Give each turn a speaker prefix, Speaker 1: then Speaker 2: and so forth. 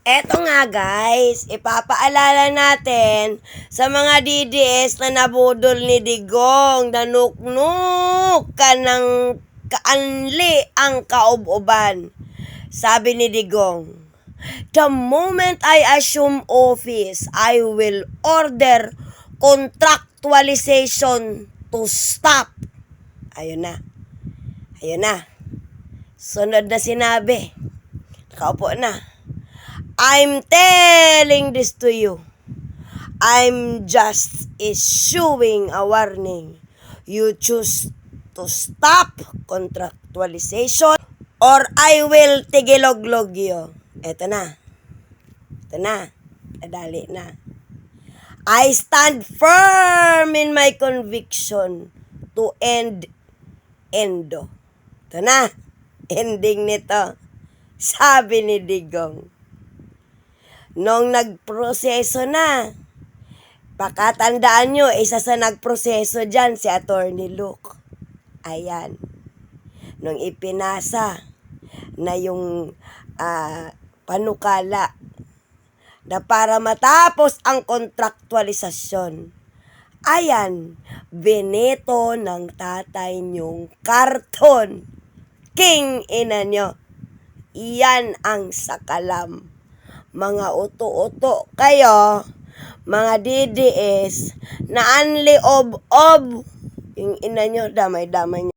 Speaker 1: Eto nga guys, ipapaalala natin sa mga DDS na nabudol ni Digong, nanuknuk ka ng kaanli ang kaob-oban. Sabi ni Digong, "The moment I assume office, I will order contractualization to stop." Ayun na. Ayun na. Sunod na sinabi. Nakaupo na. "I'm telling this to you. I'm just issuing a warning. You choose to stop contractualization or I will tigiloglog you." Eto na. Ito na. Nadali na. "I stand firm in my conviction to end Endo." Ito na. Ending nito. Sabi ni Digong. Nung nagproseso na, pakatandaan nyo, isa sa nagproseso dyan, si Attorney Luke. Ayan. Nung ipinasa na yung panukala na para matapos ang kontraktualisasyon, ayan, bineto ng tatay nyong karton. King ina nyo. Iyan ang sakalam. Mga uto-uto kayo, mga DDS, na anli ob-ob, yung ina nyo, damay-damay nyo.